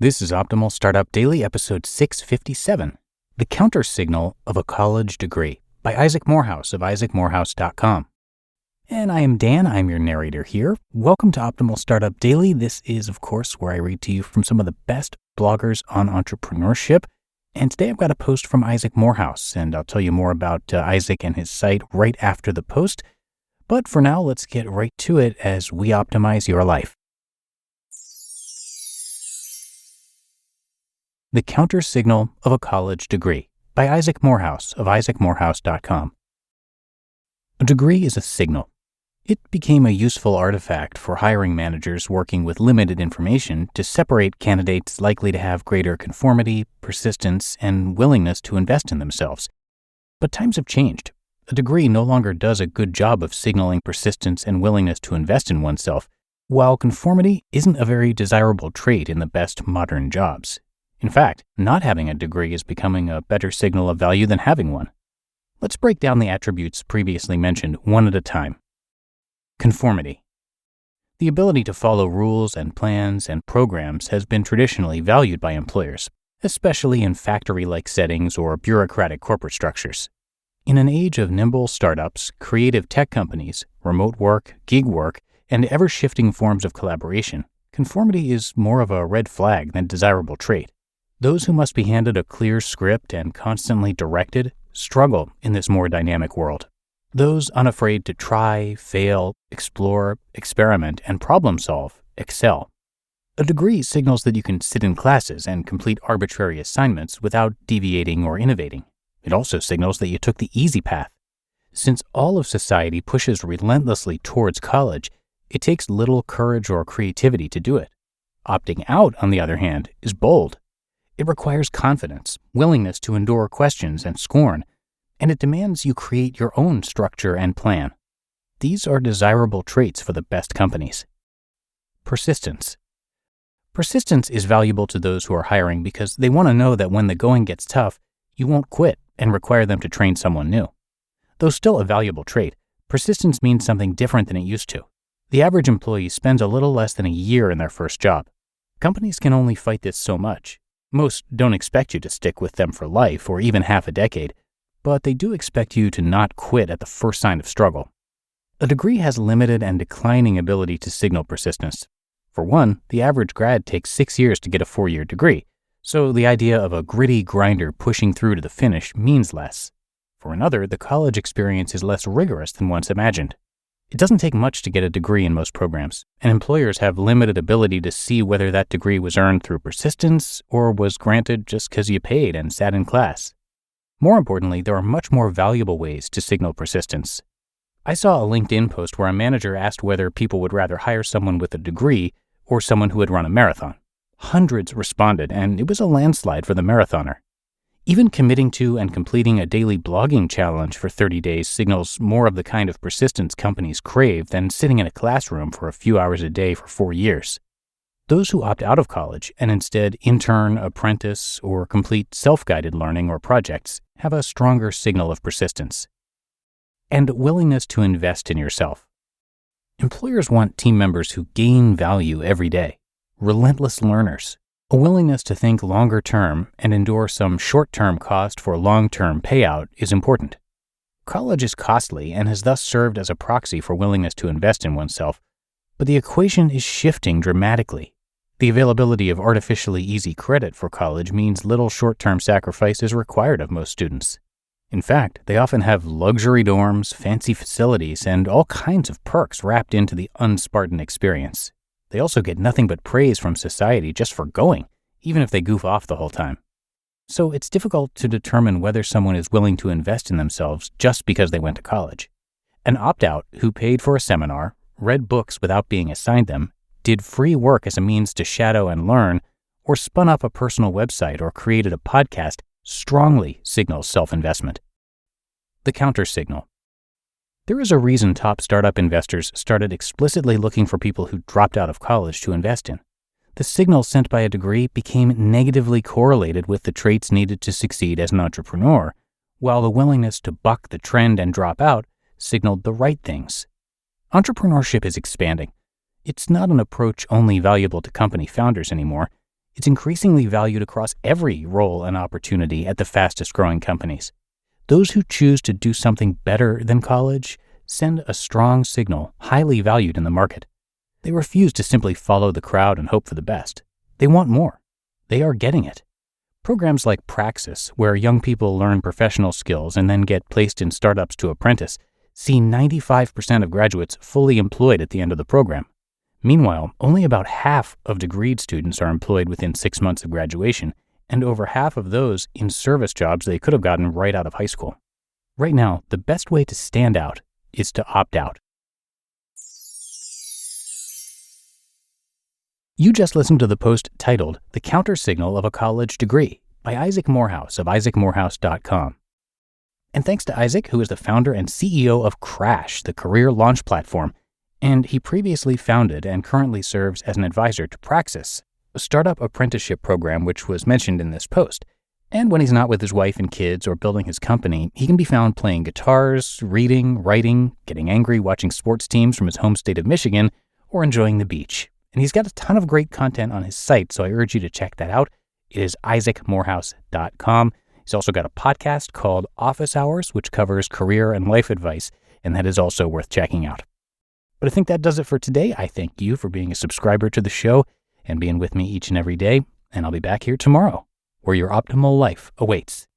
This is Optimal Startup Daily, episode 657, The Counter Signal of a College Degree, by Isaac Morehouse of isaacmorehouse.com. And I am Dan, I'm your narrator here. Welcome to Optimal Startup Daily. This is, of course, where I read to you from some of the best bloggers on entrepreneurship. And today I've got a post from Isaac Morehouse, and I'll tell you more about Isaac and his site right after the post. But for now, let's get right to it as we optimize your life. The Counter Signal of a College Degree, by Isaac Morehouse of isaacmorehouse.com. A degree is a signal. It became a useful artifact for hiring managers working with limited information to separate candidates likely to have greater conformity, persistence, and willingness to invest in themselves. But times have changed. A degree no longer does a good job of signaling persistence and willingness to invest in oneself, while conformity isn't a very desirable trait in the best modern jobs. In fact, not having a degree is becoming a better signal of value than having one. Let's break down the attributes previously mentioned one at a time. Conformity. The ability to follow rules and plans and programs has been traditionally valued by employers, especially in factory-like settings or bureaucratic corporate structures. In an age of nimble startups, creative tech companies, remote work, gig work, and ever-shifting forms of collaboration, conformity is more of a red flag than desirable trait. Those who must be handed a clear script and constantly directed struggle in this more dynamic world. Those unafraid to try, fail, explore, experiment, and problem solve excel. A degree signals that you can sit in classes and complete arbitrary assignments without deviating or innovating. It also signals that you took the easy path. Since all of society pushes relentlessly towards college, it takes little courage or creativity to do it. Opting out, on the other hand, is bold. It requires confidence, willingness to endure questions and scorn, and it demands you create your own structure and plan. These are desirable traits for the best companies. Persistence. Persistence is valuable to those who are hiring because they want to know that when the going gets tough, you won't quit and require them to train someone new. Though still a valuable trait, persistence means something different than it used to. The average employee spends a little less than a year in their first job. Companies can only fight this so much. Most don't expect you to stick with them for life or even half a decade, but they do expect you to not quit at the first sign of struggle. A degree has limited and declining ability to signal persistence. For one, the average grad takes 6 years to get a 4-year degree, so the idea of a gritty grinder pushing through to the finish means less. For another, the college experience is less rigorous than once imagined. It doesn't take much to get a degree in most programs, and employers have limited ability to see whether that degree was earned through persistence or was granted just because you paid and sat in class. More importantly, there are much more valuable ways to signal persistence. I saw a LinkedIn post where a manager asked whether people would rather hire someone with a degree or someone who had run a marathon. Hundreds responded, and it was a landslide for the marathoner. Even committing to and completing a daily blogging challenge for 30 days signals more of the kind of persistence companies crave than sitting in a classroom for a few hours a day for 4 years. Those who opt out of college and instead intern, apprentice, or complete self-guided learning or projects have a stronger signal of persistence. And willingness to invest in yourself. Employers want team members who gain value every day, relentless learners. A willingness to think longer term and endure some short-term cost for long-term payout is important. College is costly and has thus served as a proxy for willingness to invest in oneself, but the equation is shifting dramatically. The availability of artificially easy credit for college means little short-term sacrifice is required of most students. In fact, they often have luxury dorms, fancy facilities, and all kinds of perks wrapped into the unspartan experience. They also get nothing but praise from society just for going, even if they goof off the whole time. So it's difficult to determine whether someone is willing to invest in themselves just because they went to college. An opt-out who paid for a seminar, read books without being assigned them, did free work as a means to shadow and learn, or spun up a personal website or created a podcast strongly signals self-investment. The counter signal. There is a reason top startup investors started explicitly looking for people who dropped out of college to invest in. The signal sent by a degree became negatively correlated with the traits needed to succeed as an entrepreneur, while the willingness to buck the trend and drop out signaled the right things. Entrepreneurship is expanding. It's not an approach only valuable to company founders anymore. It's increasingly valued across every role and opportunity at the fastest growing companies. Those who choose to do something better than college send a strong signal, highly valued in the market. They refuse to simply follow the crowd and hope for the best. They want more. They are getting it. Programs like Praxis, where young people learn professional skills and then get placed in startups to apprentice, see 95% of graduates fully employed at the end of the program. Meanwhile, only about half of degreed students are employed within 6 months of graduation, and over half of those in service jobs they could have gotten right out of high school. Right now, the best way to stand out is to opt out. You just listened to the post titled "The Counter Signal of a College Degree" by Isaac Morehouse of isaacmorehouse.com. And thanks to Isaac, who is the founder and CEO of Crash, the career launch platform, and he previously founded and currently serves as an advisor to Praxis, a startup apprenticeship program which was mentioned in this post. And when he's not with his wife and kids or building his company, he can be found playing guitars, reading, writing, getting angry, watching sports teams from his home state of Michigan, or enjoying the beach. And he's got a ton of great content on his site, so I urge you to check that out. It is isaacmorehouse.com. He's also got a podcast called Office Hours, which covers career and life advice, and that is also worth checking out. But I think that does it for today. I thank you for being a subscriber to the show and being with me each and every day, and I'll be back here tomorrow, where your optimal life awaits.